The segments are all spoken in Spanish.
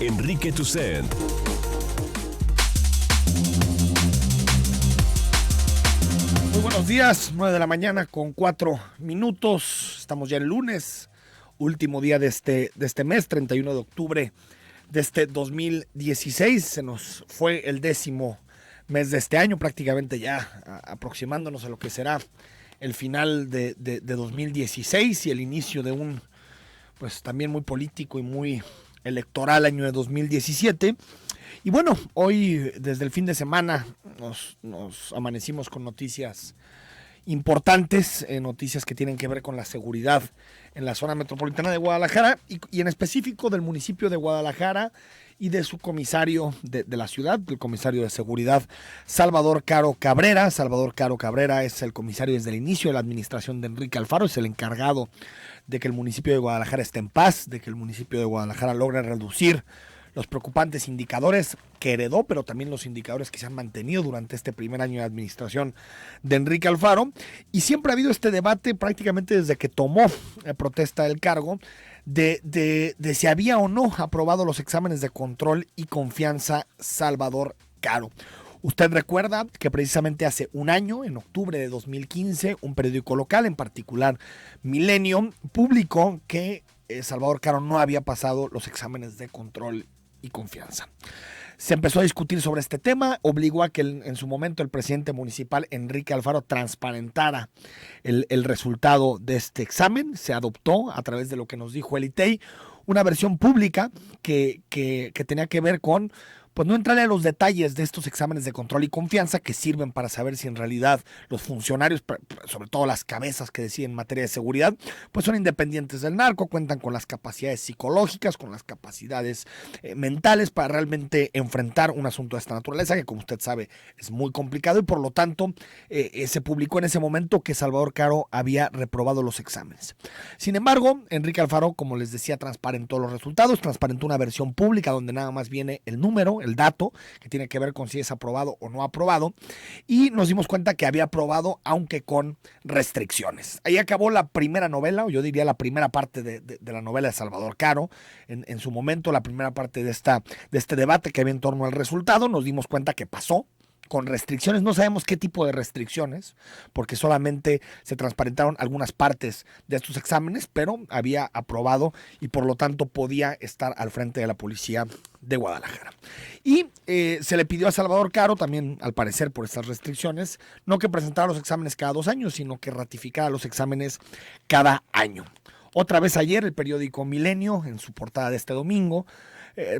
Enrique Tucent. Muy buenos días, 9 de la mañana con 4 minutos. Estamos ya el lunes, último día de este mes, 31 de octubre de este 2016. Se nos fue el 10º mes de este año, prácticamente ya aproximándonos a lo que será el final de 2016 y el inicio de un, pues también muy político y muy electoral año de 2017. Y bueno, hoy desde el fin de semana nos amanecimos con noticias importantes, noticias que tienen que ver con la seguridad en la zona metropolitana de Guadalajara y en específico del municipio de Guadalajara y de su comisario de la ciudad, el comisario de seguridad Salvador Caro Cabrera. Salvador Caro Cabrera es el comisario desde el inicio de la administración de Enrique Alfaro, es el encargado de que el municipio de Guadalajara esté en paz, de que el municipio de Guadalajara logre reducir los preocupantes indicadores que heredó, pero también los indicadores que se han mantenido durante este primer año de administración de Enrique Alfaro. Y siempre ha habido este debate prácticamente desde que tomó protesta del cargo de si había o no aprobado los exámenes de control y confianza Salvador Caro. Usted recuerda que precisamente hace un año, en octubre de 2015, un periódico local, en particular Milenio, publicó que Salvador Caro no había pasado los exámenes de control y confianza. Se empezó a discutir sobre este tema, obligó a que en su momento el presidente municipal Enrique Alfaro transparentara el resultado de este examen. Se adoptó, a través de lo que nos dijo el ITEI, una versión pública que tenía que ver con, pues no entrarle a los detalles de estos exámenes de control y confianza que sirven para saber si en realidad los funcionarios, sobre todo las cabezas que deciden en materia de seguridad, pues son independientes del narco, cuentan con las capacidades psicológicas, con las capacidades mentales para realmente enfrentar un asunto de esta naturaleza, que como usted sabe es muy complicado y por lo tanto se publicó en ese momento que Salvador Caro había reprobado los exámenes. Sin embargo, Enrique Alfaro, como les decía, transparentó los resultados, transparentó una versión pública donde nada más viene el número, el dato, que tiene que ver con si es aprobado o no aprobado, y nos dimos cuenta que había aprobado, aunque con restricciones. Ahí acabó la primera novela, o yo diría la primera parte de la novela de Salvador Caro, en su momento, la primera parte de este debate que había en torno al resultado. Nos dimos cuenta que pasó con restricciones, no sabemos qué tipo de restricciones, porque solamente se transparentaron algunas partes de estos exámenes, pero había aprobado y por lo tanto podía estar al frente de la policía de Guadalajara. Y se le pidió a Salvador Caro, también al parecer por estas restricciones, no que presentara los exámenes cada 2 años, sino que ratificara los exámenes cada año. Otra vez ayer el periódico Milenio, en su portada de este domingo,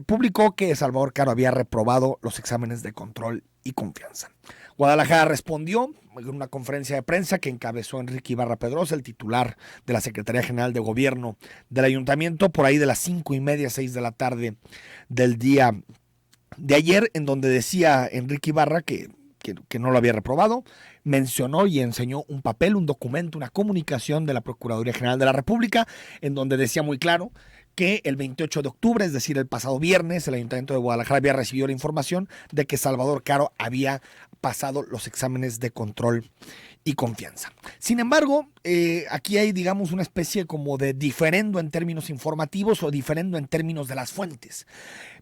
publicó que Salvador Caro había reprobado los exámenes de control y confianza. Guadalajara respondió en una conferencia de prensa que encabezó Enrique Ibarra Pedrosa, el titular de la Secretaría General de Gobierno del Ayuntamiento, por ahí de las 5:30, 6 de la tarde del día de ayer, en donde decía Enrique Ibarra que no lo había reprobado. Mencionó y enseñó un papel, un documento, una comunicación de la Procuraduría General de la República, en donde decía muy claro que el 28 de octubre, es decir, el pasado viernes, el Ayuntamiento de Guadalajara había recibido la información de que Salvador Caro había pasado los exámenes de control y confianza. Sin embargo, aquí hay, digamos, una especie como de diferendo en términos informativos o diferendo en términos de las fuentes.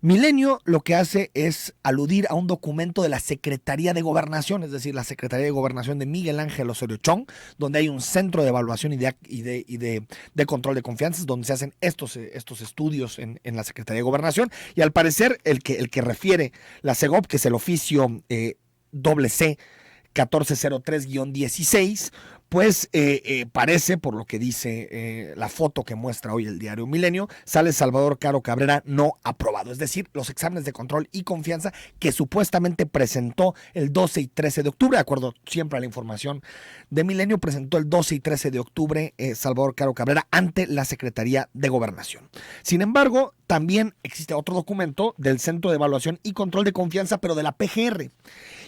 Milenio lo que hace es aludir a un documento de la Secretaría de Gobernación, es decir, la Secretaría de Gobernación de Miguel Ángel Osorio Chong, donde hay un centro de evaluación y de control de confianza, donde se hacen estos estudios en la Secretaría de Gobernación, y al parecer el que refiere la SEGOP, que es el oficio CC 1403-16, pues parece, por lo que dice la foto que muestra hoy el diario Milenio, sale Salvador Caro Cabrera no aprobado. Es decir, los exámenes de control y confianza que supuestamente presentó el 12 y 13 de octubre, de acuerdo siempre a la información de Milenio, presentó el 12 y 13 de octubre Salvador Caro Cabrera ante la Secretaría de Gobernación. Sin embargo, también existe otro documento del Centro de Evaluación y Control de Confianza, pero de la PGR.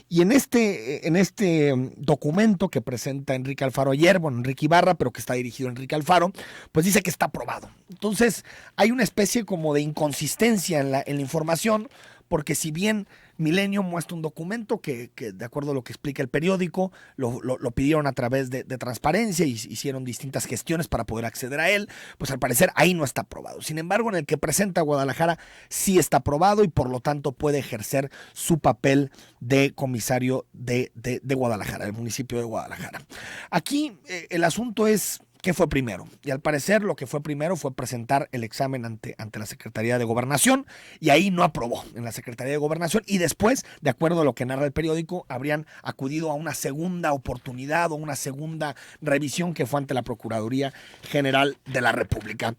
Y en este documento que presenta Enrique Alfaro ayer, Enrique Ibarra, pero que está dirigido a Enrique Alfaro, pues dice que está aprobado. Entonces hay una especie como de inconsistencia en la información, porque si bien Milenio muestra un documento que de acuerdo a lo que explica el periódico, lo pidieron a través de transparencia y hicieron distintas gestiones para poder acceder a él, pues al parecer ahí no está aprobado. Sin embargo, en el que presenta Guadalajara sí está aprobado y por lo tanto puede ejercer su papel de comisario de Guadalajara, del municipio de Guadalajara. Aquí el asunto es ¿qué fue primero? Y al parecer lo que fue primero fue presentar el examen ante la Secretaría de Gobernación y ahí no aprobó en la Secretaría de Gobernación y después, de acuerdo a lo que narra el periódico, habrían acudido a una segunda oportunidad o una segunda revisión que fue ante la Procuraduría General de la República.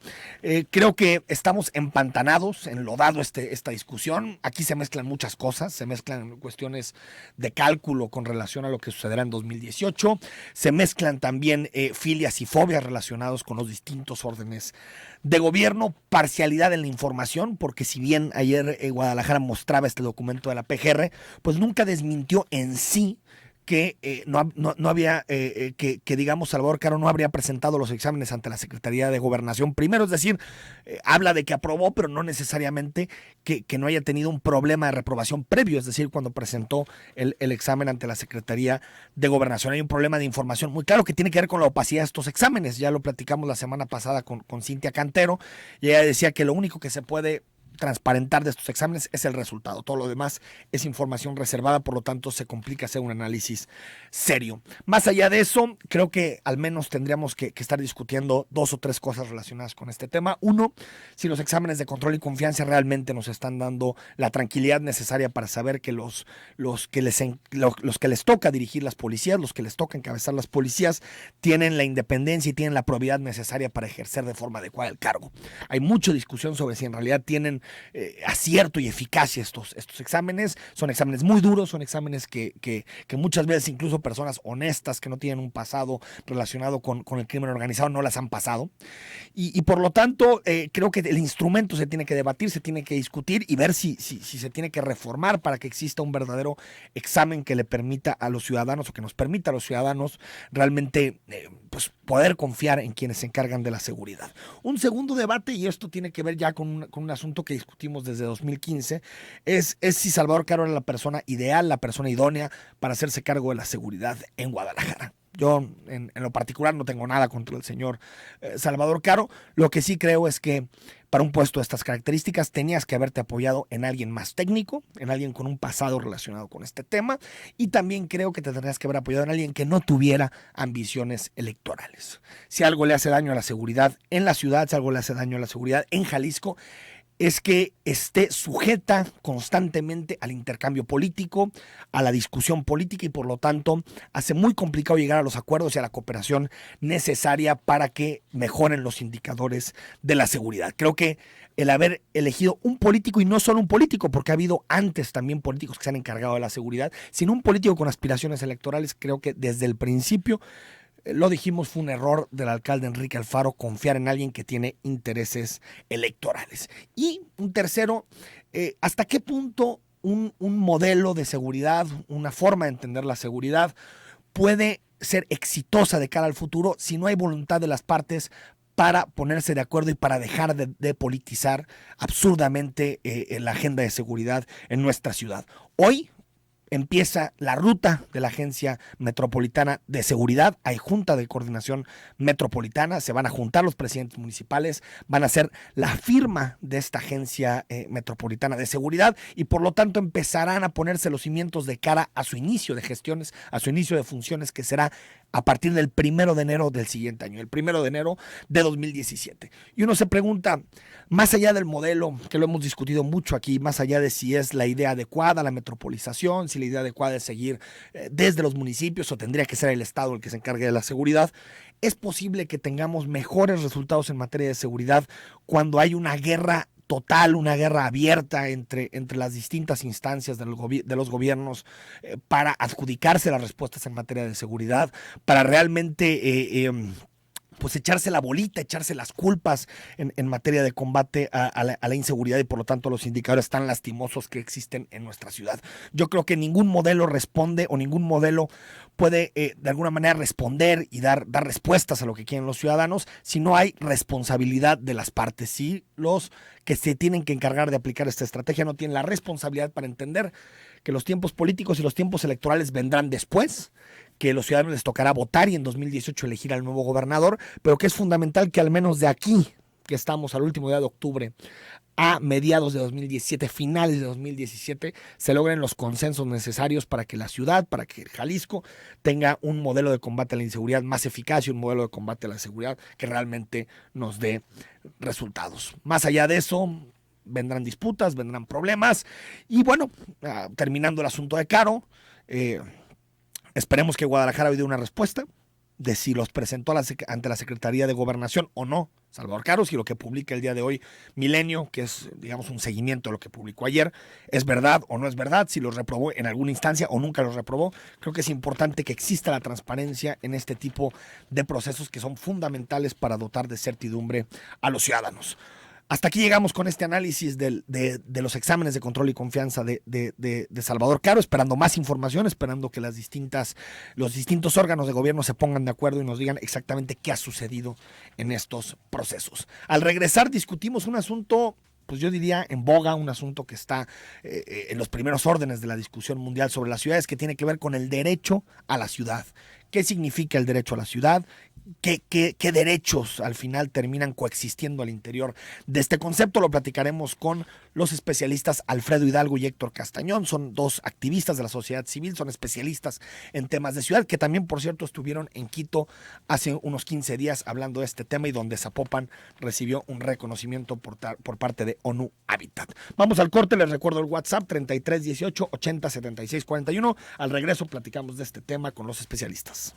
Creo que estamos empantanados, enlodado esta discusión. Aquí se mezclan muchas cosas, se mezclan cuestiones de cálculo con relación a lo que sucederá en 2018, se mezclan también filias y fobias relacionados con los distintos órdenes de gobierno, parcialidad en la información, porque si bien ayer Guadalajara mostraba este documento de la PGR, pues nunca desmintió en sí que no había, que digamos Salvador Caro no habría presentado los exámenes ante la Secretaría de Gobernación primero, es decir, habla de que aprobó, pero no necesariamente que no haya tenido un problema de reprobación previo, es decir, cuando presentó el examen ante la Secretaría de Gobernación. Hay un problema de información muy claro que tiene que ver con la opacidad de estos exámenes, ya lo platicamos la semana pasada con Cintia Cantero, y ella decía que lo único que se puede transparentar de estos exámenes es el resultado. Todo lo demás es información reservada, por lo tanto se complica hacer un análisis serio. Más allá de eso, creo que al menos tendríamos que estar discutiendo dos o tres cosas relacionadas con este tema. Uno, si los exámenes de control y confianza realmente nos están dando la tranquilidad necesaria para saber que los que les toca dirigir las policías, los que les toca encabezar las policías, tienen la independencia y tienen la probidad necesaria para ejercer de forma adecuada el cargo. Hay mucha discusión sobre si en realidad tienen acierto y eficacia estos exámenes. Son exámenes muy duros, son exámenes que muchas veces incluso personas honestas que no tienen un pasado relacionado con el crimen organizado no las han pasado. Y por lo tanto, creo que el instrumento se tiene que debatir, se tiene que discutir y ver si se tiene que reformar para que exista un verdadero examen que le permita a los ciudadanos o que nos permita a los ciudadanos realmente pues poder confiar en quienes se encargan de la seguridad. Un segundo debate, y esto tiene que ver ya con un asunto que discutimos desde 2015, es si Salvador Caro era la persona ideal, la persona idónea para hacerse cargo de la seguridad en Guadalajara. Yo en lo particular no tengo nada contra el señor Salvador Caro. Lo que sí creo es que para un puesto de estas características tenías que haberte apoyado en alguien más técnico, en alguien con un pasado relacionado con este tema, y también creo que te tendrías que haber apoyado en alguien que no tuviera ambiciones electorales. Si algo le hace daño a la seguridad en la ciudad, si algo le hace daño a la seguridad en Jalisco, es que esté sujeta constantemente al intercambio político, a la discusión política y por lo tanto hace muy complicado llegar a los acuerdos y a la cooperación necesaria para que mejoren los indicadores de la seguridad. Creo que el haber elegido un político, y no solo un político, porque ha habido antes también políticos que se han encargado de la seguridad, sino un político con aspiraciones electorales, creo que desde el principio lo dijimos, fue un error del alcalde Enrique Alfaro confiar en alguien que tiene intereses electorales. Y un tercero, ¿hasta qué punto un modelo de seguridad, una forma de entender la seguridad puede ser exitosa de cara al futuro si no hay voluntad de las partes para ponerse de acuerdo y para dejar de politizar absurdamente la agenda de seguridad en nuestra ciudad? Hoy empieza la ruta de la Agencia Metropolitana de Seguridad. Hay Junta de Coordinación Metropolitana, se van a juntar los presidentes municipales, van a hacer la firma de esta Agencia Metropolitana de Seguridad y por lo tanto empezarán a ponerse los cimientos de cara a su inicio de gestiones, a su inicio de funciones, que será a partir del 1 de enero del siguiente año, el 1 de enero de 2017. Y uno se pregunta, más allá del modelo, que lo hemos discutido mucho aquí, más allá de si es la idea adecuada, la metropolización, si la idea adecuada es seguir desde los municipios o tendría que ser el Estado el que se encargue de la seguridad, es posible que tengamos mejores resultados en materia de seguridad cuando hay una guerra total, una guerra abierta entre las distintas instancias de los gobiernos para adjudicarse las respuestas en materia de seguridad, para realmente pues echarse la bolita, echarse las culpas en materia de combate a la inseguridad y por lo tanto los indicadores tan lastimosos que existen en nuestra ciudad. Yo creo que ningún modelo responde o ningún modelo puede de alguna manera responder y dar respuestas a lo que quieren los ciudadanos si no hay responsabilidad de las partes. Si los que se tienen que encargar de aplicar esta estrategia no tienen la responsabilidad para entender que los tiempos políticos y los tiempos electorales vendrán después, que a los ciudadanos les tocará votar y en 2018 elegir al nuevo gobernador, pero que es fundamental que al menos de aquí, que estamos al último día de octubre, a mediados de 2017, finales de 2017, se logren los consensos necesarios para que la ciudad, para que Jalisco tenga un modelo de combate a la inseguridad más eficaz y un modelo de combate a la seguridad que realmente nos dé resultados. Más allá de eso, vendrán disputas, vendrán problemas y bueno, terminando el asunto de Caro, esperemos que Guadalajara hoy dé una respuesta de si los presentó ante la Secretaría de Gobernación o no Salvador Caro, si lo que publica el día de hoy Milenio, que es digamos un seguimiento de lo que publicó ayer, es verdad o no es verdad, si los reprobó en alguna instancia o nunca los reprobó. Creo que es importante que exista la transparencia en este tipo de procesos que son fundamentales para dotar de certidumbre a los ciudadanos. Hasta aquí llegamos con este análisis de los exámenes de control y confianza de Salvador Caro, esperando más información, esperando que los distintos órganos de gobierno se pongan de acuerdo y nos digan exactamente qué ha sucedido en estos procesos. Al regresar discutimos un asunto, pues yo diría en boga, un asunto que está en los primeros órdenes de la discusión mundial sobre las ciudades, que tiene que ver con el derecho a la ciudad. ¿Qué significa el derecho a la ciudad? ¿Qué derechos al final terminan coexistiendo al interior de este concepto? Lo platicaremos con los especialistas Alfredo Hidalgo y Héctor Castañón. Son dos activistas de la sociedad civil, son especialistas en temas de ciudad, que también, por cierto, estuvieron en Quito hace unos 15 días hablando de este tema y donde Zapopan recibió un reconocimiento por parte de ONU Habitat. Vamos al corte, les recuerdo el WhatsApp 33 18 80 76 41. Al regreso platicamos de este tema con los especialistas.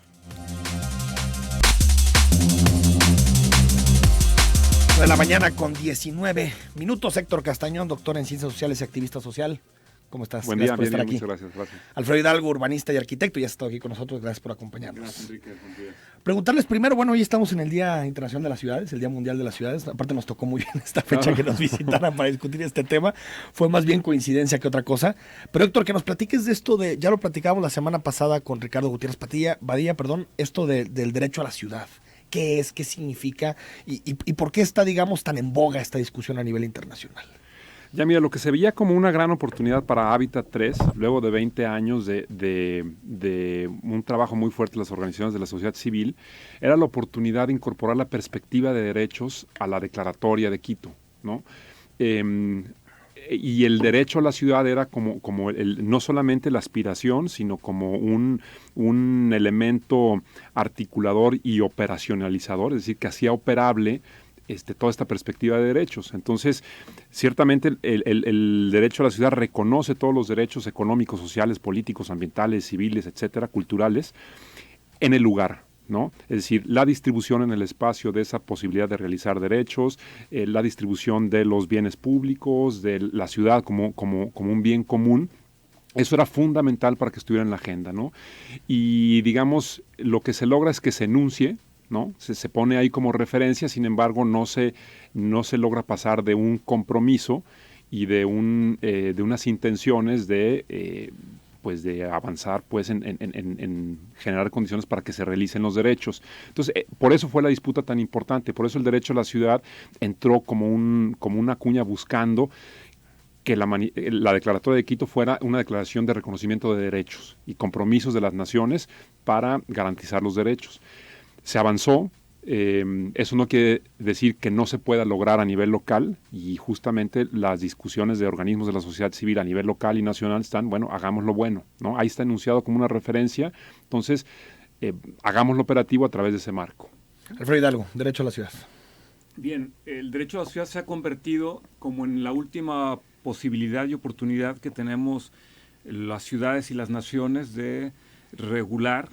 De la mañana con 19 minutos. Héctor Castañón, doctor en Ciencias Sociales y activista social. ¿Cómo estás? Buen día, bien, muchas gracias. Alfredo Hidalgo, urbanista y arquitecto, ya has estado aquí con nosotros. Gracias por acompañarnos. Gracias, Enrique. Buen día. Preguntarles primero, bueno, hoy estamos en el Día Internacional de las Ciudades, el Día Mundial de las Ciudades. Aparte nos tocó muy bien esta fecha que nos visitaran para discutir este tema. Fue más bien coincidencia que otra cosa. Pero Héctor, que nos platiques de esto ya lo platicábamos la semana pasada con Ricardo Gutiérrez Badía, esto del derecho a la ciudad. ¿Qué es? ¿Qué significa? ¿Y por qué está, digamos, tan en boga esta discusión a nivel internacional? Ya mira, lo que se veía como una gran oportunidad para Hábitat 3, luego de 20 años de un trabajo muy fuerte de las organizaciones de la sociedad civil, era la oportunidad de incorporar la perspectiva de derechos a la declaratoria de Quito, ¿no? Y el derecho a la ciudad era como no solamente la aspiración, sino como un elemento articulador y operacionalizador, es decir, que hacía operable toda esta perspectiva de derechos. Entonces, ciertamente el derecho a la ciudad reconoce todos los derechos económicos, sociales, políticos, ambientales, civiles, etcétera, culturales, en el lugar, ¿no? Es decir, la distribución en el espacio de esa posibilidad de realizar derechos, la distribución de los bienes públicos, de la ciudad como un bien común. Eso era fundamental para que estuviera en la agenda, ¿no? Y digamos, lo que se logra es que se enuncie, ¿no? Se pone ahí como referencia, sin embargo no se logra pasar de un compromiso y de unas intenciones de avanzar pues en generar condiciones para que se realicen los derechos. Entonces, por eso fue la disputa tan importante, por eso el derecho a la ciudad entró como una cuña buscando que la declaratoria de Quito fuera una declaración de reconocimiento de derechos y compromisos de las naciones para garantizar los derechos. Se avanzó, eso no quiere decir que no se pueda lograr a nivel local y justamente las discusiones de organismos de la sociedad civil a nivel local y nacional están, bueno, hagámoslo bueno, ¿no? Ahí está enunciado como una referencia, entonces hagámoslo operativo a través de ese marco. Alfredo Hidalgo, derecho a la ciudad. Bien, el derecho a la ciudad se ha convertido como en la última posibilidad y oportunidad que tenemos las ciudades y las naciones de regular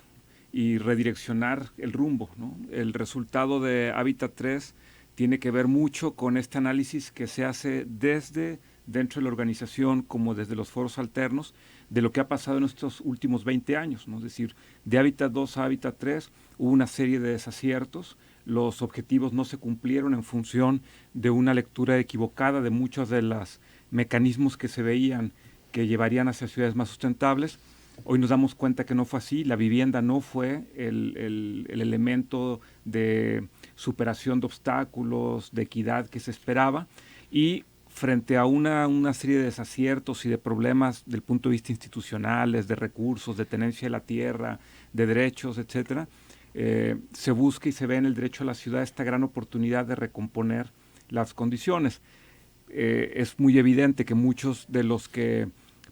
y redireccionar el rumbo, ¿no? El resultado de Hábitat 3 tiene que ver mucho con este análisis que se hace desde dentro de la organización como desde los foros alternos de lo que ha pasado en estos últimos 20 años, ¿no? Es decir, de Hábitat 2 a Hábitat 3 hubo una serie de desaciertos, los objetivos no se cumplieron en función de una lectura equivocada de muchos de los mecanismos que se veían que llevarían hacia ciudades más sustentables. Hoy nos damos cuenta que no fue así. La vivienda no fue el elemento de superación de obstáculos, de equidad que se esperaba, y frente a una serie de desaciertos y de problemas del punto de vista institucionales, de recursos, de tenencia de la tierra, de derechos, etcétera, se busca y se ve en el derecho a la ciudad esta gran oportunidad de recomponer las condiciones. Es muy evidente que muchos de los que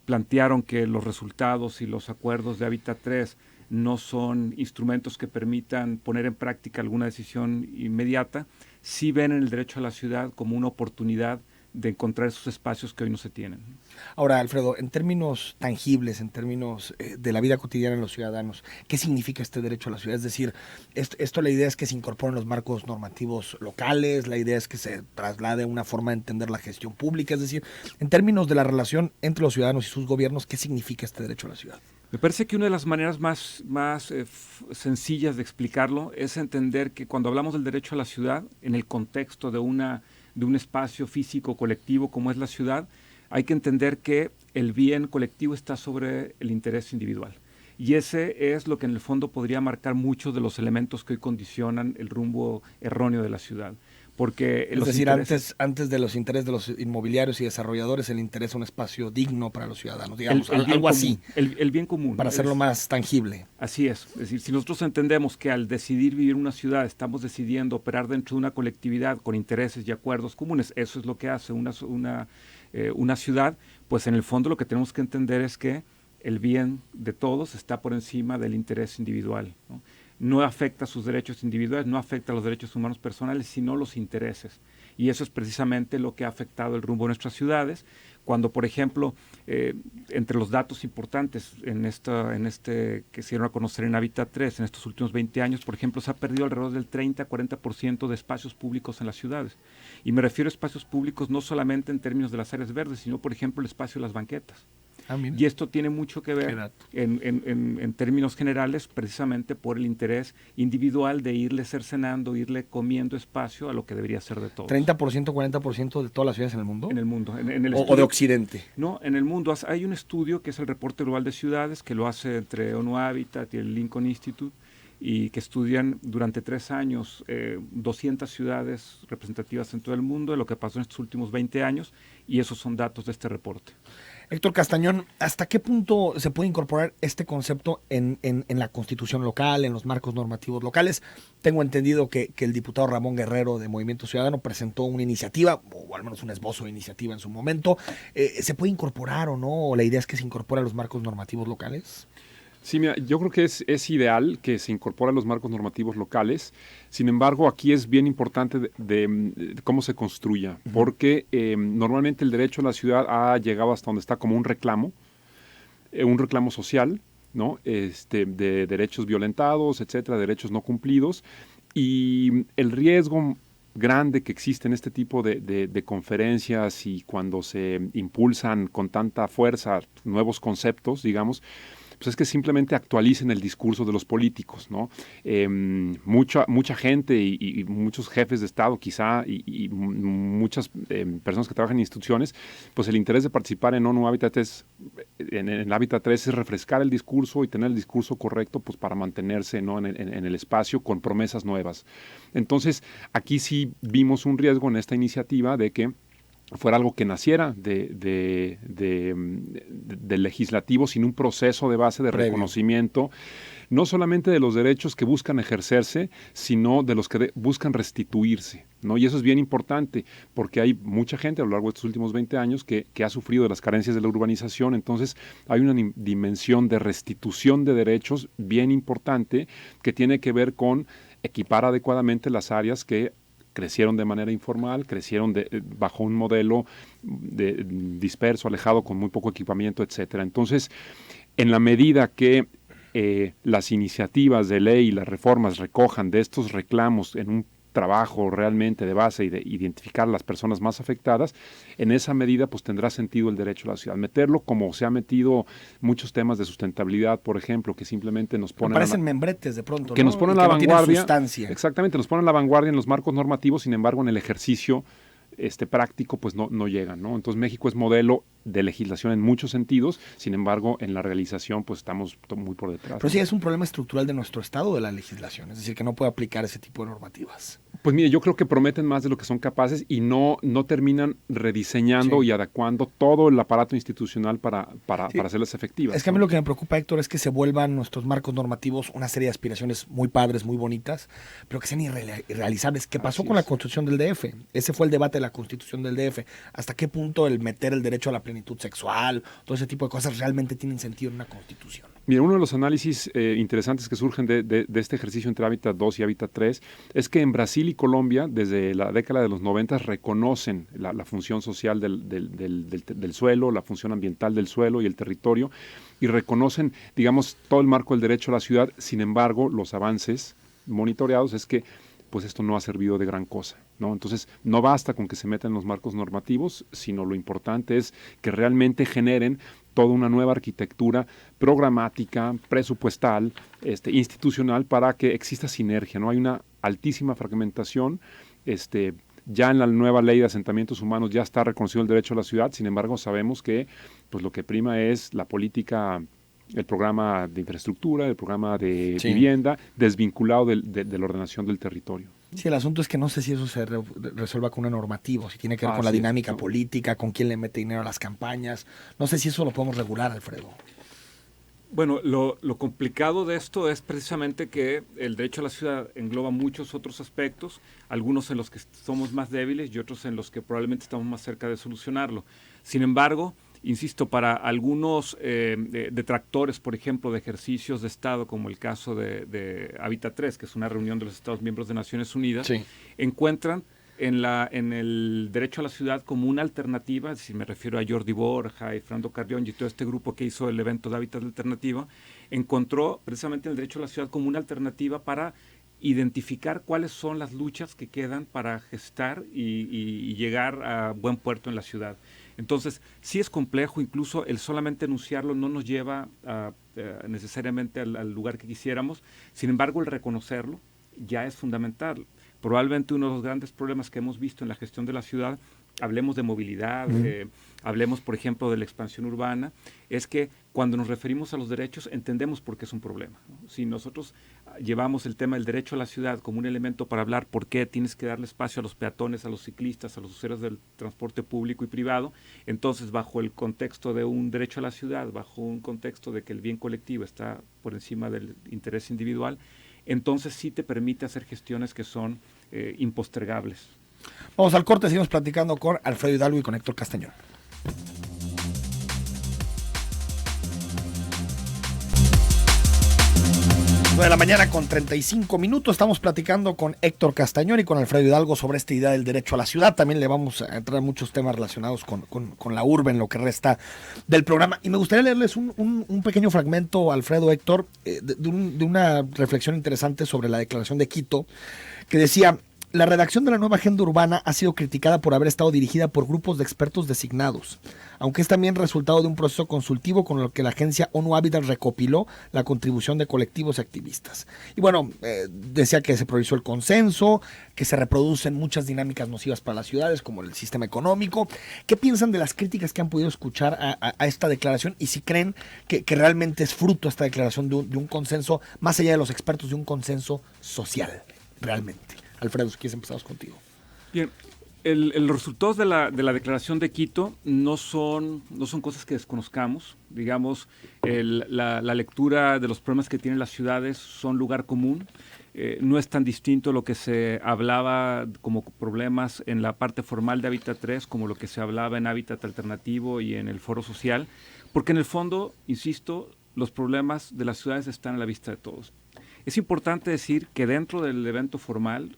plantearon que los resultados y los acuerdos de Hábitat 3 no son instrumentos que permitan poner en práctica alguna decisión inmediata, sí ven en el derecho a la ciudad como una oportunidad de encontrar esos espacios que hoy no se tienen. Ahora, Alfredo, en términos tangibles, en términos de la vida cotidiana de los ciudadanos, ¿qué significa este derecho a la ciudad? Es decir, esto la idea es que se incorporen los marcos normativos locales, la idea es que se traslade una forma de entender la gestión pública, es decir, en términos de la relación entre los ciudadanos y sus gobiernos, ¿qué significa este derecho a la ciudad? Me parece que una de las maneras más sencillas de explicarlo es entender que cuando hablamos del derecho a la ciudad, en el contexto de un espacio físico colectivo como es la ciudad, hay que entender que el bien colectivo está sobre el interés individual. Y ese es lo que en el fondo podría marcar muchos de los elementos que hoy condicionan el rumbo erróneo de la ciudad. Porque es decir, antes de los intereses de los inmobiliarios y desarrolladores, el interés es un espacio digno para los ciudadanos, digamos, algo común, así. El bien común. Para hacerlo más tangible. Así es. Es decir, si nosotros entendemos que al decidir vivir en una ciudad estamos decidiendo operar dentro de una colectividad con intereses y acuerdos comunes, eso es lo que hace una ciudad, pues en el fondo lo que tenemos que entender es que el bien de todos está por encima del interés individual, ¿no? No afecta a sus derechos individuales, no afecta a los derechos humanos personales, sino los intereses. Y eso es precisamente lo que ha afectado el rumbo de nuestras ciudades. Cuando, por ejemplo, entre los datos importantes que se dieron a conocer en Hábitat 3 en estos últimos 20 años, por ejemplo, se ha perdido alrededor del 30-40% de espacios públicos en las ciudades. Y me refiero a espacios públicos no solamente en términos de las áreas verdes, sino, por ejemplo, el espacio de las banquetas. Y esto tiene mucho que ver en términos generales precisamente por el interés individual de irle cercenando, irle comiendo espacio a lo que debería ser de todos. ¿30%, 40% de todas las ciudades en el mundo? En el mundo. ¿O de Occidente? No, en el mundo. Hay un estudio que es el Reporte Global de Ciudades, que lo hace entre ONU Habitat y el Lincoln Institute, y que estudian durante 3 años 200 ciudades representativas en todo el mundo de lo que pasó en estos últimos 20 años, y esos son datos de este reporte. Héctor Castañón, ¿hasta qué punto se puede incorporar este concepto en la Constitución local, en los marcos normativos locales? Tengo entendido que el diputado Ramón Guerrero de Movimiento Ciudadano presentó una iniciativa, o al menos un esbozo de iniciativa en su momento. ¿Se puede incorporar o no? ¿O la idea es que se incorpore a los marcos normativos locales? Sí, mira, yo creo que es ideal que se incorporen los marcos normativos locales. Sin embargo, aquí es bien importante de cómo se construya, porque normalmente el derecho a la ciudad ha llegado hasta donde está como un reclamo social, ¿no? De derechos violentados, etcétera, derechos no cumplidos, y el riesgo grande que existe en este tipo de conferencias y cuando se impulsan con tanta fuerza nuevos conceptos, digamos, pues es que simplemente actualicen el discurso de los políticos, ¿no? Mucha gente y muchos jefes de Estado quizá y muchas personas que trabajan en instituciones, pues el interés de participar en ONU Habitat en el Hábitat 3 es refrescar el discurso y tener el discurso correcto pues para mantenerse, ¿no? en el espacio con promesas nuevas. Entonces, aquí sí vimos un riesgo en esta iniciativa de que fuera algo que naciera del legislativo sin un proceso de base de reconocimiento, no solamente de los derechos que buscan ejercerse, sino de los que buscan restituirse, ¿no? Y eso es bien importante, porque hay mucha gente a lo largo de estos últimos 20 años que ha sufrido de las carencias de la urbanización, entonces hay una dimensión de restitución de derechos bien importante que tiene que ver con equipar adecuadamente las áreas que crecieron de manera informal, crecieron bajo un modelo disperso, alejado, con muy poco equipamiento, etcétera. Entonces, en la medida que las iniciativas de ley y las reformas recojan de estos reclamos en un trabajo realmente de base y de identificar a las personas más afectadas, en esa medida pues tendrá sentido el derecho a la ciudad. Meterlo como se ha metido muchos temas de sustentabilidad, por ejemplo, que simplemente nos ponen... Parecen membretes de pronto, que ¿no? nos ponen Y a la que no tienen vanguardia. sustancia. Exactamente, nos ponen a la vanguardia en los marcos normativos, sin embargo, en el ejercicio práctico, pues no llegan, ¿no? Entonces México es modelo de legislación en muchos sentidos, sin embargo, en la realización, pues estamos muy por detrás. Pero ¿no? sí es un problema estructural de nuestro Estado de la legislación, es decir, que no puede aplicar ese tipo de normativas. Pues mire, yo creo que prometen más de lo que son capaces y no terminan rediseñando Sí. y adecuando todo el aparato institucional para Sí. hacerlas efectivas. Es que a mí ¿no? lo que me preocupa, Héctor, es que se vuelvan nuestros marcos normativos una serie de aspiraciones muy padres, muy bonitas, pero que sean irrealizables. ¿Qué pasó Así con la es. Constitución del DF? Ese fue el debate de la Constitución del DF. ¿Hasta qué punto el meter el derecho a la plenitud sexual, todo ese tipo de cosas realmente tienen sentido en una Constitución? Mira, uno de los análisis interesantes que surgen de este ejercicio entre Hábitat 2 y Hábitat 3 es que en Brasil y Colombia, desde la década de los 90, reconocen la función social del suelo, la función ambiental del suelo y el territorio, y reconocen, digamos, todo el marco del derecho a la ciudad. Sin embargo, los avances monitoreados es que pues esto no ha servido de gran cosa, ¿no? Entonces, no basta con que se metan los marcos normativos, sino lo importante es que realmente generen toda una nueva arquitectura programática, presupuestal, institucional, para que exista sinergia, ¿no? Hay una altísima fragmentación, ya en la nueva ley de asentamientos humanos ya está reconocido el derecho a la ciudad, sin embargo sabemos que pues lo que prima es la política, el programa de infraestructura, el programa de vivienda, desvinculado de la ordenación del territorio. Sí, el asunto es que no sé si eso se resuelva con una normativa, si tiene que ver con la dinámica política, con quién le mete dinero a las campañas. No sé si eso lo podemos regular, Alfredo. Bueno, lo complicado de esto es precisamente que el derecho a la ciudad engloba muchos otros aspectos, algunos en los que somos más débiles y otros en los que probablemente estamos más cerca de solucionarlo. Sin embargo, insisto, para algunos detractores, por ejemplo, de ejercicios de Estado, como el caso de Hábitat 3, que es una reunión de los Estados miembros de Naciones Unidas, encuentran en el derecho a la ciudad como una alternativa, es decir, me refiero a Jordi Borja y Fernando Carrión y todo este grupo que hizo el evento de Hábitat Alternativa, encontró precisamente el derecho a la ciudad como una alternativa para identificar cuáles son las luchas que quedan para gestar y llegar a buen puerto en la ciudad. Entonces, sí es complejo, incluso el solamente enunciarlo no nos lleva necesariamente al lugar que quisiéramos, sin embargo, el reconocerlo ya es fundamental. Probablemente uno de los grandes problemas que hemos visto en la gestión de la ciudad, hablemos de movilidad, hablemos, por ejemplo, de la expansión urbana, es que cuando nos referimos a los derechos entendemos por qué es un problema, ¿no? Si nosotros llevamos el tema del derecho a la ciudad como un elemento para hablar por qué tienes que darle espacio a los peatones, a los ciclistas, a los usuarios del transporte público y privado, entonces bajo el contexto de un derecho a la ciudad, bajo un contexto de que el bien colectivo está por encima del interés individual, entonces sí te permite hacer gestiones que son impostergables. Vamos al corte, seguimos platicando con Alfredo Hidalgo y con Héctor Castañón. De la mañana con 35 minutos, estamos platicando con Héctor Castañón y con Alfredo Hidalgo sobre esta idea del derecho a la ciudad. También le vamos a entrar muchos temas relacionados con la urbe en lo que resta del programa. Y me gustaría leerles un pequeño fragmento, Alfredo, Héctor, de una reflexión interesante sobre la Declaración de Quito, que decía: la redacción de la nueva agenda urbana ha sido criticada por haber estado dirigida por grupos de expertos designados, aunque es también resultado de un proceso consultivo con el que la agencia ONU Habitat recopiló la contribución de colectivos y activistas. Y bueno, decía que se priorizó el consenso, que se reproducen muchas dinámicas nocivas para las ciudades, como el sistema económico. ¿Qué piensan de las críticas que han podido escuchar a esta declaración? Y si creen que realmente es fruto esta declaración de un consenso, más allá de los expertos, de un consenso social, realmente. Alfredo, si quieres empezamos contigo. Bien, los resultados de la Declaración de Quito no son cosas que desconozcamos. Digamos, la lectura de los problemas que tienen las ciudades son lugar común. No es tan distinto lo que se hablaba como problemas en la parte formal de Hábitat 3 como lo que se hablaba en Hábitat Alternativo y en el Foro Social, porque en el fondo, insisto, los problemas de las ciudades están a la vista de todos. Es importante decir que dentro del evento formal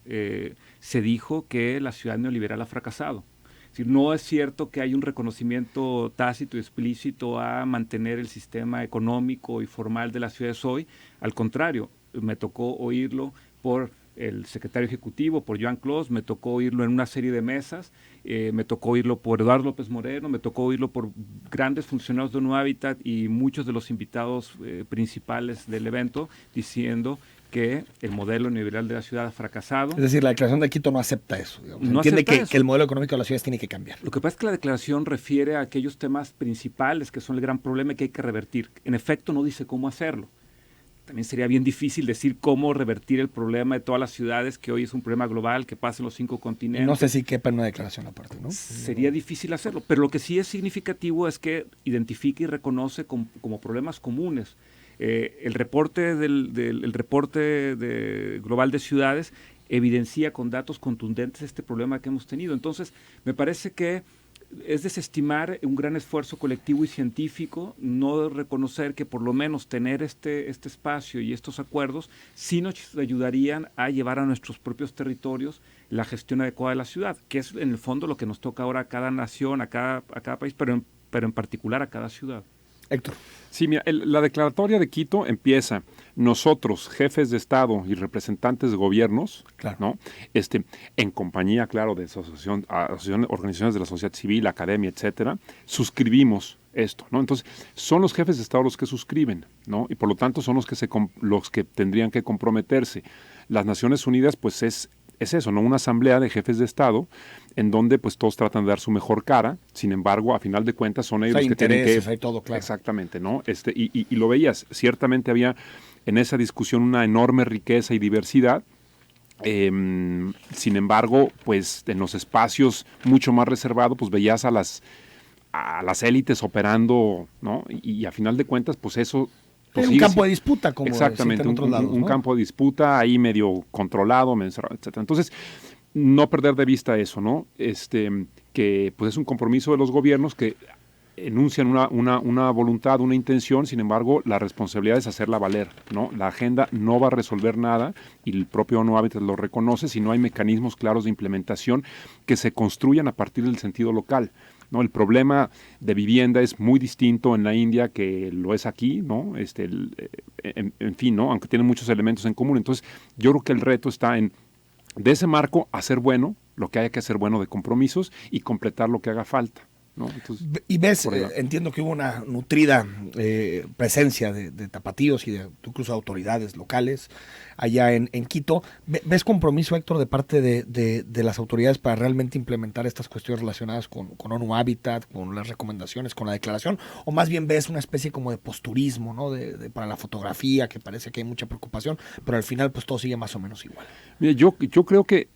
se dijo que la ciudad neoliberal ha fracasado. Es decir, no es cierto que hay un reconocimiento tácito y explícito a mantener el sistema económico y formal de las ciudades hoy. Al contrario, me tocó oírlo por el secretario ejecutivo, por Joan Clos, me tocó oírlo en una serie de mesas, me tocó oírlo por Eduardo López Moreno, me tocó oírlo por grandes funcionarios de ONU Habitat y muchos de los invitados principales del evento diciendo que el modelo neoliberal de la ciudad ha fracasado. Es decir, la declaración de Quito no acepta eso. Digamos. No Entiende acepta eso. Que el modelo económico de las ciudades tiene que cambiar. Lo que pasa es que la declaración refiere a aquellos temas principales que son el gran problema y que hay que revertir. En efecto, no dice cómo hacerlo. También sería bien difícil decir cómo revertir el problema de todas las ciudades, que hoy es un problema global, que pasa en los 5 continentes. No sé si quepa en una declaración aparte, ¿no? Sería difícil hacerlo, pero lo que sí es significativo es que identifica y reconoce como problemas comunes. El reporte global de ciudades evidencia con datos contundentes este problema que hemos tenido. Entonces, me parece que es desestimar un gran esfuerzo colectivo y científico, no reconocer que por lo menos tener este espacio y estos acuerdos sí nos ayudarían a llevar a nuestros propios territorios la gestión adecuada de la ciudad, que es en el fondo lo que nos toca ahora a cada nación, a cada país, pero en particular a cada ciudad. Héctor. Sí, mira, la declaratoria de Quito empieza, nosotros, jefes de Estado y representantes de gobiernos, claro, ¿no? En compañía, claro, de organizaciones de la sociedad civil, academia, etcétera, suscribimos esto, ¿no? Entonces, son los jefes de Estado los que suscriben, ¿no? Y por lo tanto son los que tendrían que comprometerse. Las Naciones Unidas, pues es eso, ¿no? Una asamblea de jefes de Estado en donde pues todos tratan de dar su mejor cara, sin embargo, a final de cuentas son ellos los que tienen que... Hay todo, claro. Exactamente, ¿no? Y lo veías, ciertamente había en esa discusión una enorme riqueza y diversidad, sin embargo, pues en los espacios mucho más reservados, pues veías a las élites operando, ¿no? Y a final de cuentas, pues eso... Pues un campo de disputa, como exactamente, en otros lados, un ¿no? campo de disputa ahí medio controlado, etc. Entonces, no perder de vista eso, ¿no? Que pues es un compromiso de los gobiernos que enuncian una voluntad, una intención, sin embargo, la responsabilidad es hacerla valer, ¿no? La agenda no va a resolver nada y el propio ONU Habitat lo reconoce si no hay mecanismos claros de implementación que se construyan a partir del sentido local, ¿no? El problema de vivienda es muy distinto en la India que lo es aquí, ¿no? En fin, ¿no? Aunque tienen muchos elementos en común. Entonces, yo creo que el reto está en, de ese marco, hacer bueno lo que haya que hacer bueno de compromisos y completar lo que haga falta, ¿no? Entonces, y ves, entiendo que hubo una nutrida presencia de tapatíos y de incluso autoridades locales allá en Quito. ¿Ves compromiso, Héctor, de parte de las autoridades para realmente implementar estas cuestiones relacionadas con ONU Habitat, con las recomendaciones, con la declaración? ¿O más bien ves una especie como de posturismo, ¿no? Para la fotografía, que parece que hay mucha preocupación, pero al final pues todo sigue más o menos igual? Mire, yo creo que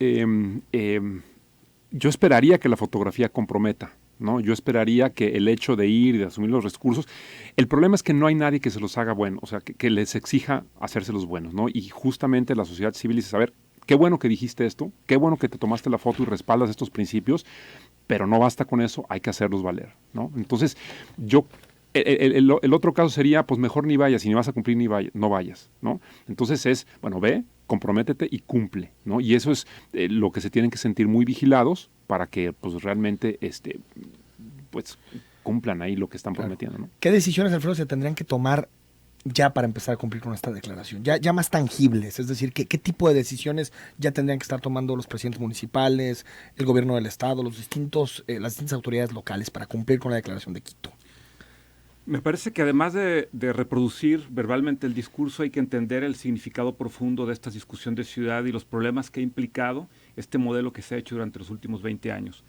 yo esperaría que la fotografía comprometa, ¿no? Yo esperaría que el hecho de ir y de asumir los recursos, el problema es que no hay nadie que se los haga bueno, o sea, que les exija hacérselos buenos, ¿no? Y justamente la sociedad civil dice, a ver, qué bueno que dijiste esto, qué bueno que te tomaste la foto y respaldas estos principios, pero no basta con eso, hay que hacerlos valer, ¿no? Entonces, el otro caso sería, pues mejor ni vayas, si ni vas a cumplir, no vayas, ¿no? Entonces bueno, ve, comprométete y cumple, ¿no? Y eso es lo que se tienen que sentir muy vigilados para que pues realmente pues cumplan ahí lo que están prometiendo, ¿no? ¿Qué decisiones, Alfredo, se tendrían que tomar ya para empezar a cumplir con esta declaración? Ya más tangibles, es decir, ¿qué tipo de decisiones ya tendrían que estar tomando los presidentes municipales, el gobierno del estado, las distintas autoridades locales para cumplir con la declaración de Quito? Me parece que además de reproducir verbalmente el discurso, hay que entender el significado profundo de esta discusión de ciudad y los problemas que ha implicado este modelo que se ha hecho durante los últimos 20 años.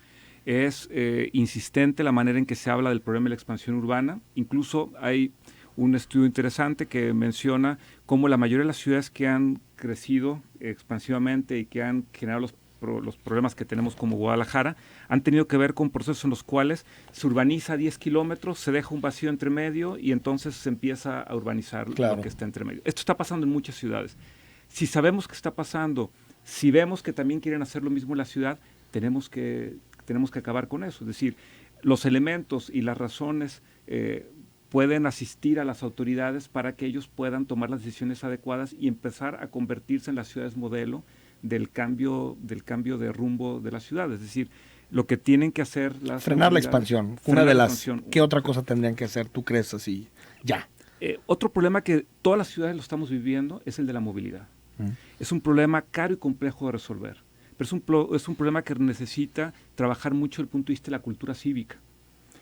Es insistente la manera en que se habla del problema de la expansión urbana. Incluso hay un estudio interesante que menciona cómo la mayoría de las ciudades que han crecido expansivamente y que han generado los problemas que tenemos como Guadalajara, han tenido que ver con procesos en los cuales se urbaniza 10 kilómetros, se deja un vacío entre medio y entonces se empieza a urbanizar lo que está entre medio. Esto está pasando en muchas ciudades. Si sabemos que está pasando, si vemos que también quieren hacer lo mismo en la ciudad, tenemos que acabar con eso. Es decir, los elementos y las razones pueden asistir a las autoridades para que ellos puedan tomar las decisiones adecuadas y empezar a convertirse en las ciudades modelo del cambio de rumbo de la ciudad. Es decir, lo que tienen que hacer las frenar la expansión. ¿Qué otra cosa tendrían que hacer, tú crees, así ya? Otro problema que todas las ciudades lo estamos viviendo es el de la movilidad. Es un problema caro y complejo de resolver, pero es un problema que necesita trabajar mucho desde el punto de vista de la cultura cívica.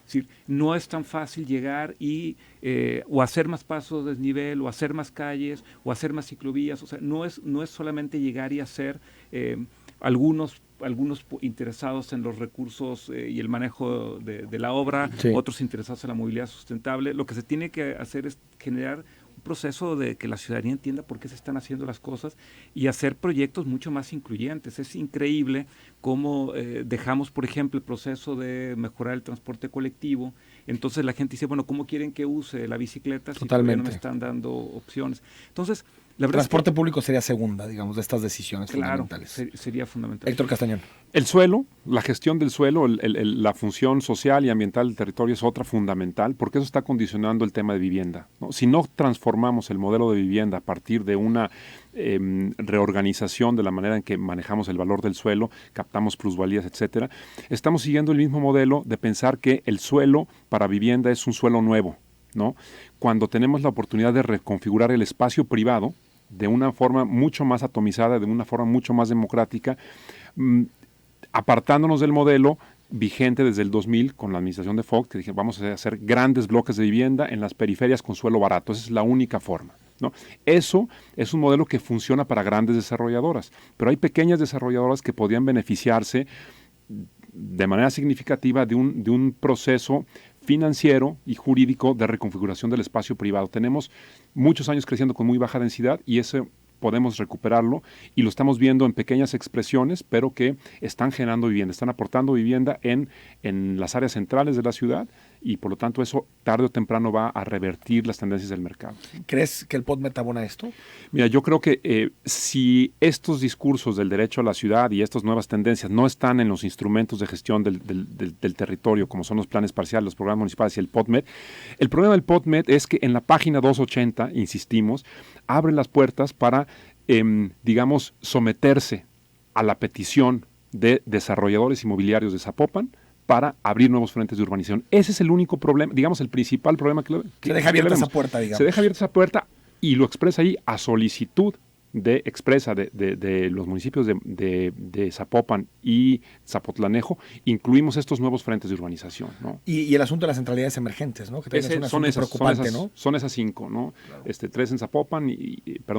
Es decir, no es tan fácil llegar y o hacer más pasos de desnivel, o hacer más calles, o hacer más ciclovías. O sea, no es solamente llegar y hacer algunos interesados en los recursos y el manejo de la obra, Sí. otros interesados en la movilidad sustentable. Lo que se tiene que hacer es generar un proceso de que la ciudadanía entienda por qué se están haciendo las cosas y hacer proyectos mucho más incluyentes. Es increíble cómo dejamos, por ejemplo, el proceso de mejorar el transporte colectivo. Entonces la gente dice, bueno, ¿cómo quieren que use la bicicleta si todavía no me están dando opciones? Entonces, la verdad Transporte es que, público sería segunda, digamos, de estas decisiones claro, fundamentales. sería fundamental. Héctor Castañón. El suelo, la gestión del suelo, la función social y ambiental del territorio es otra fundamental, porque eso está condicionando el tema de vivienda, ¿no? Si no transformamos el modelo de vivienda a partir de una reorganización de la manera en que manejamos el valor del suelo, captamos plusvalías, etcétera, estamos siguiendo el mismo modelo de pensar que el suelo para vivienda es un suelo nuevo, ¿no? Cuando tenemos la oportunidad de reconfigurar el espacio privado de una forma mucho más atomizada, de una forma mucho más democrática, apartándonos del modelo vigente desde el 2000 con la administración de Fox, que dije, vamos a hacer grandes bloques de vivienda en las periferias con suelo barato. Esa es la única forma, ¿no? Eso es un modelo que funciona para grandes desarrolladoras, pero hay pequeñas desarrolladoras que podrían beneficiarse de manera significativa de un proceso financiero y jurídico de reconfiguración del espacio privado. Tenemos muchos años creciendo con muy baja densidad y ese podemos recuperarlo y lo estamos viendo en pequeñas expresiones, pero que están generando vivienda, están aportando vivienda en las áreas centrales de la ciudad y por lo tanto eso tarde o temprano va a revertir las tendencias del mercado. ¿Crees que el PODMET abona esto? Mira, yo creo que si estos discursos del derecho a la ciudad y estas nuevas tendencias no están en los instrumentos de gestión del territorio, como son los planes parciales, los programas municipales y el PODMET, el problema del PODMET es que en la página 280, insistimos, abre las puertas para, digamos, someterse a la petición de desarrolladores inmobiliarios de Zapopan para abrir nuevos frentes de urbanización. Ese es el único problema, digamos, el principal problema que se deja abierta esa puerta, digamos. Se deja abierta esa puerta y lo expresa ahí a solicitud de los municipios de Zapopan y Zapotlanejo, incluimos estos nuevos frentes de urbanización, ¿no? Y el asunto de las centralidades emergentes, ¿no? Que también es un asunto preocupante, ¿no? Son esas 5, ¿no? Claro. 3 en Zapopan,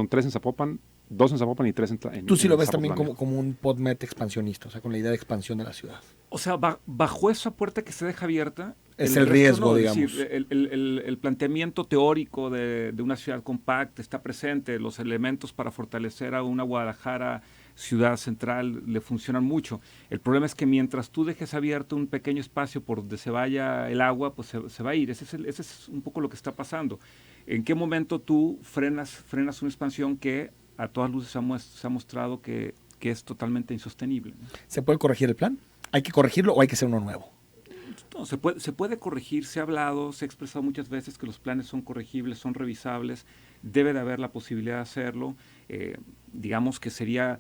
3 en Zapopan, 2 en Zapopan y 3 en Tú sí lo ves también Zapotlanejo. como un PODMET expansionista, o sea, con la idea de expansión de la ciudad. O sea, bajo esa puerta que se deja abierta, es el riesgo, no, digamos. Es decir, el planteamiento teórico de una ciudad compacta está presente, los elementos para fortalecer a una Guadalajara ciudad central le funcionan mucho. El problema es que mientras tú dejes abierto un pequeño espacio por donde se vaya el agua, pues se va a ir. Ese es un poco lo que está pasando. ¿En qué momento tú frenas una expansión que a todas luces se ha mostrado que es totalmente insostenible, ¿no? ¿Se puede corregir el plan? ¿Hay que corregirlo o hay que hacer uno nuevo? No, se puede corregir, se ha hablado, se ha expresado muchas veces que los planes son corregibles, son revisables, debe de haber la posibilidad de hacerlo. Digamos que sería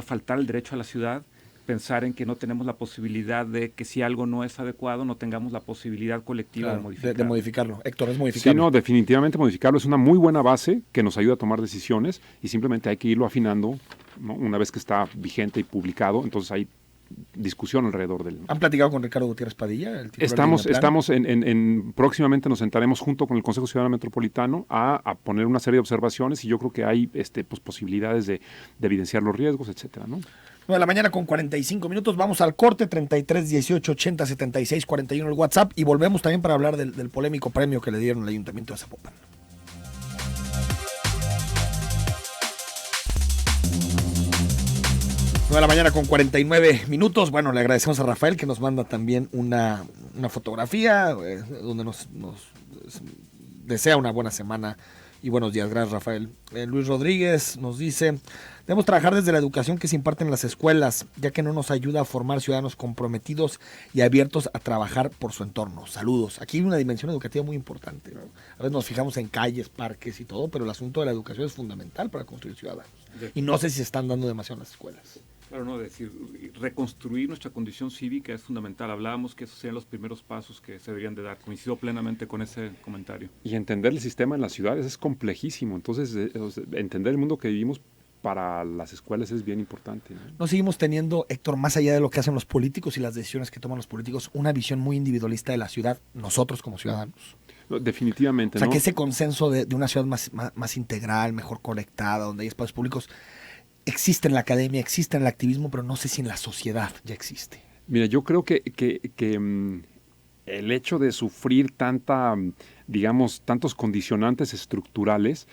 faltar el derecho a la ciudad, pensar en que no tenemos la posibilidad de que si algo no es adecuado, no tengamos la posibilidad colectiva Claro, de modificarlo. de modificarlo. Héctor, es modificarlo. Sí, no, definitivamente modificarlo es una muy buena base que nos ayuda a tomar decisiones y simplemente hay que irlo afinando, ¿no? Una vez que está vigente y publicado, entonces hay discusión alrededor del... ¿Han platicado con Ricardo Gutiérrez Padilla? El titular de Estamos próximamente nos sentaremos junto con el Consejo Ciudadano Metropolitano a poner una serie de observaciones y yo creo que hay pues, posibilidades de evidenciar los riesgos, etcétera, ¿no? 9 de la mañana con 45 minutos, vamos al corte, 33 18 80 76 41 el WhatsApp y volvemos también para hablar del polémico premio que le dieron al Ayuntamiento de Zapopan. De la mañana con 49 minutos. Bueno, le agradecemos a Rafael que nos manda también una fotografía donde nos desea una buena semana y buenos días. Gracias, Rafael. Luis Rodríguez nos dice: debemos trabajar desde la educación que se imparte en las escuelas, ya que no nos ayuda a formar ciudadanos comprometidos y abiertos a trabajar por su entorno. Saludos. Aquí hay una dimensión educativa muy importante, ¿no? A veces nos fijamos en calles, parques y todo, pero el asunto de la educación es fundamental para construir ciudadanos. Y no sé si se están dando demasiado en las escuelas. Claro, no, decir, reconstruir nuestra condición cívica es fundamental. Hablábamos que esos serían los primeros pasos que se deberían de dar. Coincido plenamente con ese comentario. Y entender el sistema en las ciudades es complejísimo. Entonces, entender el mundo que vivimos para las escuelas es bien importante, ¿no? No seguimos teniendo, Héctor, más allá de lo que hacen los políticos y las decisiones que toman los políticos, una visión muy individualista de la ciudad, nosotros como ciudadanos. No, definitivamente, O sea, ¿no? que ese consenso de una ciudad más integral, mejor conectada, donde hay espacios públicos, existe en la academia, existe en el activismo, pero no sé si en la sociedad ya existe. Mira, yo creo que el hecho de sufrir digamos, tantos condicionantes estructurales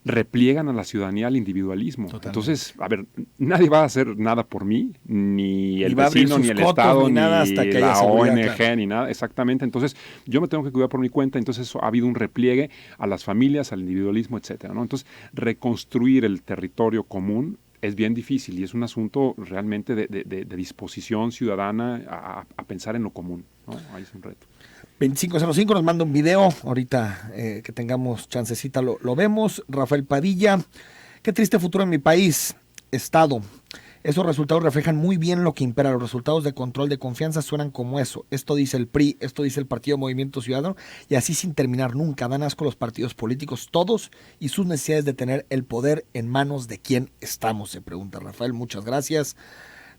repliegan a la ciudadanía al individualismo. Totalmente. Entonces, a ver, nadie va a hacer nada por mí, ni el va a abrir vecino, sus ni el cotos, Estado, ni ni nada hasta que haya la seguridad, ONG, claro. ni nada. Exactamente. Entonces, yo me tengo que cuidar por mi cuenta. Entonces, ha habido un repliegue a las familias, al individualismo, etcétera, ¿no? Entonces, reconstruir el territorio común es bien difícil y es un asunto realmente de disposición ciudadana a pensar en lo común, ¿no? Ahí es un reto. 2505 nos manda un video, ahorita que tengamos chancecita lo vemos. Rafael Padilla, qué triste futuro en mi país, Estado. Esos resultados reflejan muy bien lo que impera. Los resultados de control de confianza suenan como eso. Esto dice el PRI, esto dice el Partido Movimiento Ciudadano, y así sin terminar nunca. Dan asco los partidos políticos todos y sus necesidades de tener el poder en manos de quién estamos, se pregunta Rafael. Muchas gracias.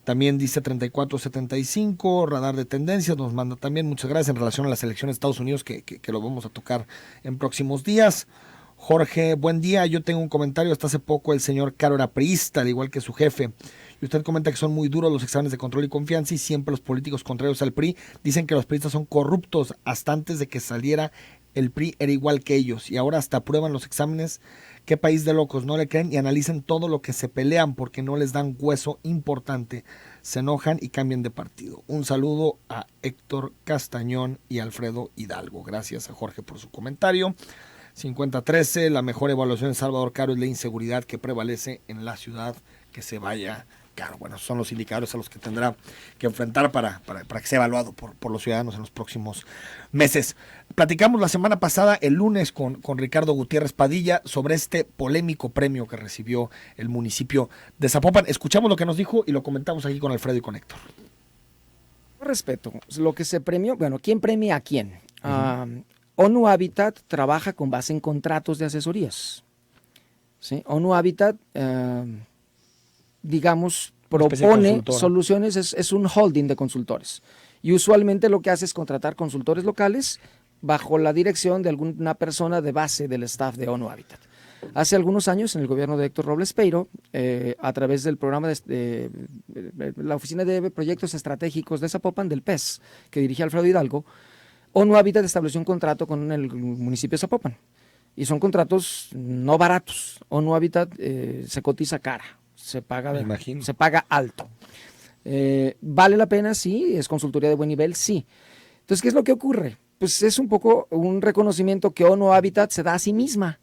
También dice 3475, radar de tendencias, nos manda también, muchas gracias, en relación a las elecciones de Estados Unidos, que lo vamos a tocar en próximos días. Jorge, buen día, yo tengo un comentario. Hasta hace poco el señor Caro era priista, al igual que su jefe, y usted comenta que son muy duros los exámenes de control y confianza, y siempre los políticos contrarios al PRI dicen que los priistas son corruptos. Hasta antes de que saliera el PRI era igual que ellos, y ahora hasta aprueban los exámenes. Qué país de locos, no le creen y analizan todo lo que se pelean porque no les dan hueso importante, se enojan y cambian de partido. Un saludo a Héctor Castañón y Alfredo Hidalgo. Gracias a Jorge por su comentario. 5013, la mejor evaluación de Salvador Caro es la inseguridad que prevalece en la ciudad. Que se vaya Caro. Bueno, son los indicadores a los que tendrá que enfrentar para que sea evaluado por los ciudadanos en los próximos meses. Platicamos la semana pasada, el lunes, con Ricardo Gutiérrez Padilla sobre este polémico premio que recibió el municipio de Zapopan. Escuchamos lo que nos dijo y lo comentamos aquí con Alfredo y con Héctor. Respeto, lo que se premió, bueno, ¿quién premia a quién? ONU Habitat trabaja con base en contratos de asesorías. ¿Sí? ONU Habitat, digamos, propone soluciones, es un holding de consultores. Y usualmente lo que hace es contratar consultores locales bajo la dirección de alguna persona de base del staff de ONU Habitat. Hace algunos años, en el gobierno de Héctor Robles Peiro, a través del programa de la Oficina de Proyectos Estratégicos de Zapopan, del PES, que dirige Alfredo Hidalgo, ONU Habitat estableció un contrato con el municipio de Zapopan. Y son contratos no baratos. ONU Habitat se cotiza cara, se paga alto. ¿Vale la pena? Sí. ¿Es consultoría de buen nivel? Sí. Entonces, ¿qué es lo que ocurre? Pues es un poco un reconocimiento que ONU Habitat se da a sí misma,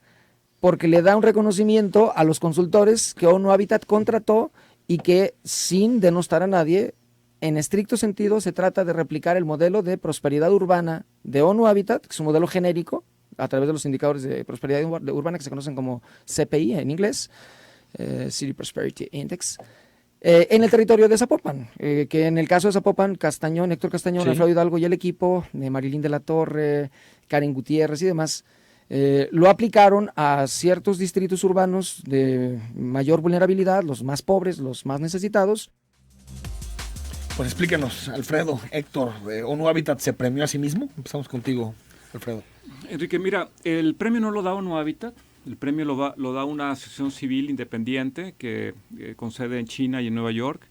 porque le da un reconocimiento a los consultores que ONU Habitat contrató y que, sin denostar a nadie, en estricto sentido se trata de replicar el modelo de prosperidad urbana de ONU Habitat, que es un modelo genérico, a través de los indicadores de prosperidad urbana que se conocen como CPI en inglés, City Prosperity Index, en el territorio de Zapopan, que en el caso de Zapopan, Castañón, Héctor Castañón, sí, Alfredo Hidalgo y el equipo, Marilín de la Torre, Karen Gutiérrez y demás, lo aplicaron a ciertos distritos urbanos de mayor vulnerabilidad, los más pobres, los más necesitados. Pues explíquenos, Alfredo, Héctor, ¿ONU Habitat se premió a sí mismo? Empezamos contigo, Alfredo. Enrique, mira, el premio no lo da ONU Habitat, el premio lo da una asociación civil independiente que con sede en China y en Nueva York,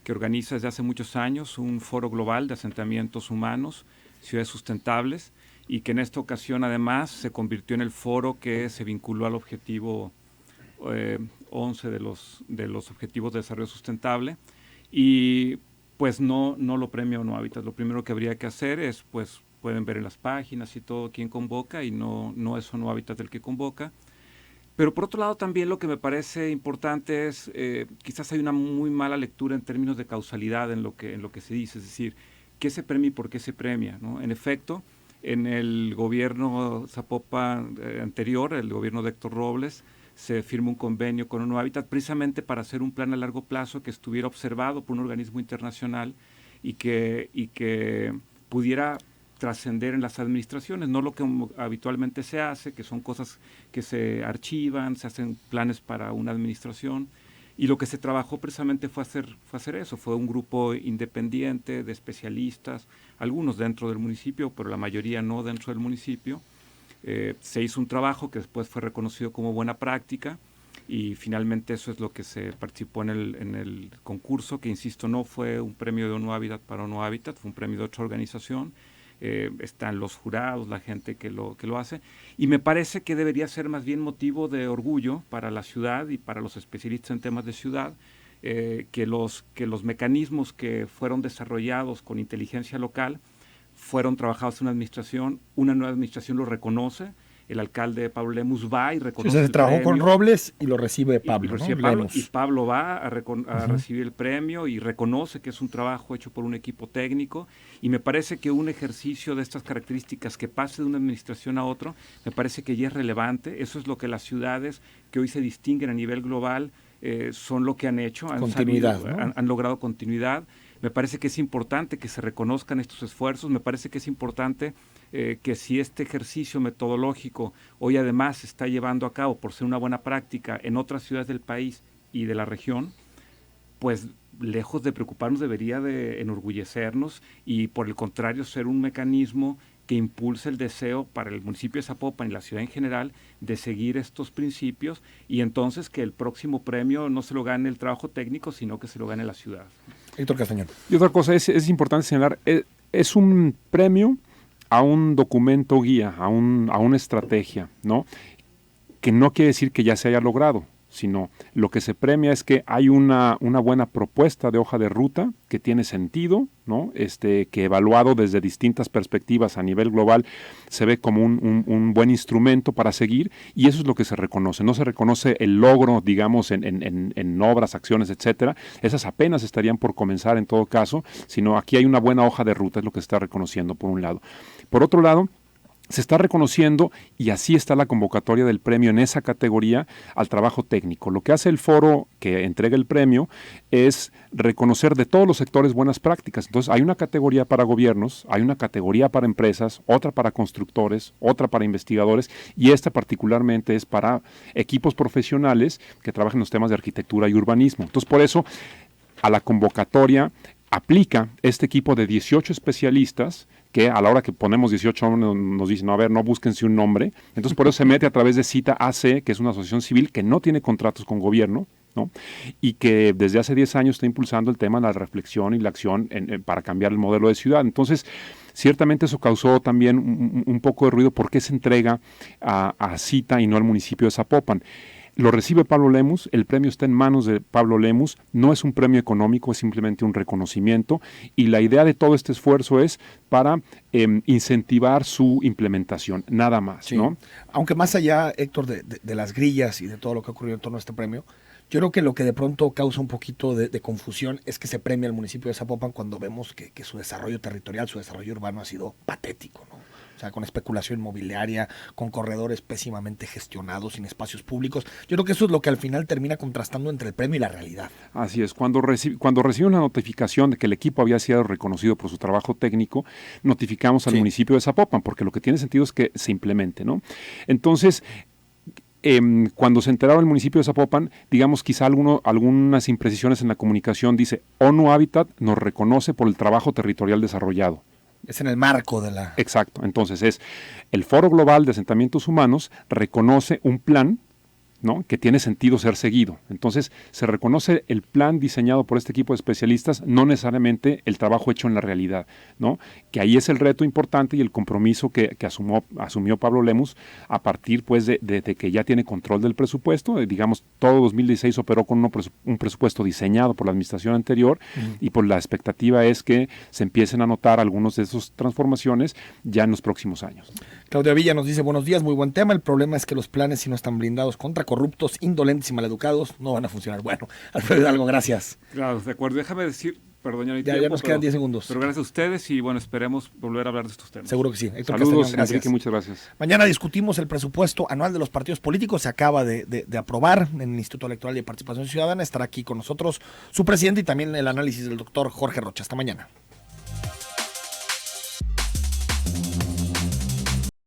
que organiza desde hace muchos años un foro global de asentamientos humanos, ciudades sustentables, y que en esta ocasión además se convirtió en el foro que se vinculó al objetivo 11 de los Objetivos de Desarrollo Sustentable, y pues no lo premia ONU Habitat. Lo primero que habría que hacer es, pues, pueden ver en las páginas y todo quién convoca, y no es ONU Habitat el que convoca. Pero por otro lado también lo que me parece importante es, quizás hay una muy mala lectura en términos de causalidad en lo que se dice, es decir, ¿qué se premia y por qué se premia, ¿no? En efecto, en el gobierno Zapopan anterior, el gobierno de Héctor Robles, se firmó un convenio con ONU Habitat precisamente para hacer un plan a largo plazo que estuviera observado por un organismo internacional y que pudiera trascender en las administraciones, no lo que habitualmente se hace, que son cosas que se archivan, se hacen planes para una administración, Y lo que se trabajó precisamente fue hacer eso, fue un grupo independiente de especialistas, algunos dentro del municipio, pero la mayoría no dentro del municipio. Se hizo un trabajo que después fue reconocido como buena práctica y finalmente eso es lo que se participó en el concurso, que insisto, no fue un premio de ONU Habitat para ONU Habitat, fue un premio de otra organización. Están los jurados, la gente que lo hace, y me parece que debería ser más bien motivo de orgullo para la ciudad y para los especialistas en temas de ciudad, que los mecanismos que fueron desarrollados con inteligencia local fueron trabajados en una nueva administración lo reconoce, el alcalde Pablo Lemus va y reconoce. Entonces se trabajó con Robles y lo recibe Pablo. Y Pablo va a recibir el premio y reconoce que es un trabajo hecho por un equipo técnico. Y me parece que un ejercicio de estas características que pase de una administración a otra, me parece que ya es relevante. Eso es lo que las ciudades que hoy se distinguen a nivel global son lo que han hecho. Han logrado continuidad. Me parece que es importante que se reconozcan estos esfuerzos. Me parece que es importante que si este ejercicio metodológico hoy además se está llevando a cabo por ser una buena práctica en otras ciudades del país y de la región, pues lejos de preocuparnos debería de enorgullecernos y por el contrario ser un mecanismo que impulse el deseo para el municipio de Zapopan y la ciudad en general de seguir estos principios y entonces que el próximo premio no se lo gane el trabajo técnico, sino que se lo gane la ciudad. Héctor Castañón. Y otra cosa, es importante señalar, es un premio a un documento guía, a una estrategia, ¿no? Que no quiere decir que ya se haya logrado, sino lo que se premia es que hay una buena propuesta de hoja de ruta que tiene sentido, ¿no? Que evaluado desde distintas perspectivas a nivel global se ve como un buen instrumento para seguir y eso es lo que se reconoce. No se reconoce el logro, digamos, en obras, acciones, etcétera. Esas apenas estarían por comenzar en todo caso, sino aquí hay una buena hoja de ruta, es lo que se está reconociendo por un lado. Por otro lado, se está reconociendo, y así está la convocatoria del premio en esa categoría, al trabajo técnico. Lo que hace el foro que entrega el premio es reconocer de todos los sectores buenas prácticas. Entonces hay una categoría para gobiernos, hay una categoría para empresas, otra para constructores, otra para investigadores, y esta particularmente es para equipos profesionales que trabajan en los temas de arquitectura y urbanismo. Entonces por eso a la convocatoria aplica este equipo de 18 especialistas que a la hora que ponemos 18 nos dicen, no, a ver, no búsquense un nombre. Entonces por eso se mete a través de Cita AC, que es una asociación civil que no tiene contratos con gobierno, ¿no? Y que desde hace 10 años está impulsando el tema de la reflexión y la acción para cambiar el modelo de ciudad. Entonces, ciertamente eso causó también un poco de ruido. ¿Por qué se entrega a Cita y no al municipio de Zapopan? Lo recibe Pablo Lemus, el premio está en manos de Pablo Lemus, no es un premio económico, es simplemente un reconocimiento y la idea de todo este esfuerzo es para incentivar su implementación, nada más, sí. ¿No? Aunque más allá, Héctor, de las grillas y de todo lo que ha ocurrido en torno a este premio, yo creo que lo que de pronto causa un poquito de confusión es que se premia al municipio de Zapopan cuando vemos que su desarrollo territorial, su desarrollo urbano ha sido patético, ¿no? O sea, con especulación inmobiliaria, con corredores pésimamente gestionados, sin espacios públicos. Yo creo que eso es lo que al final termina contrastando entre el premio y la realidad. Así es. Cuando recibimos la notificación de que el equipo había sido reconocido por su trabajo técnico, notificamos al municipio de Zapopan, porque lo que tiene sentido es que se implemente, ¿no? Entonces, cuando se enteraba el municipio de Zapopan, digamos, quizá algunas imprecisiones en la comunicación, dice, ONU Habitat nos reconoce por el trabajo territorial desarrollado. Es en el marco de la... Exacto. Entonces es el Foro Global de Asentamientos Humanos reconoce un plan, ¿no?, que tiene sentido ser seguido. Entonces se reconoce el plan diseñado por este equipo de especialistas, no necesariamente el trabajo hecho en la realidad, ¿no? Que ahí es el reto importante y el compromiso que asumió Pablo Lemus a partir pues de que ya tiene control del presupuesto. Digamos, todo 2016 operó con un presupuesto diseñado por la administración anterior y pues la expectativa es que se empiecen a notar algunos de esas transformaciones ya en los próximos años. Claudia Villa nos dice, buenos días, muy buen tema. El problema es que los planes, si no están blindados contra corruptos, indolentes y maleducados, no van a funcionar. Bueno, Alfredo Hidalgo, gracias. Claro, de acuerdo. Déjame decir, perdón, ya nos quedan 10 segundos. Pero gracias a ustedes y bueno, esperemos volver a hablar de estos temas. Seguro que sí. Héctor Saludos, Castañón, gracias. Enrique, muchas gracias. Mañana discutimos el presupuesto anual de los partidos políticos. Se acaba de aprobar en el Instituto Electoral y de Participación Ciudadana. Estará aquí con nosotros su presidente y también el análisis del doctor Jorge Rocha. Hasta mañana.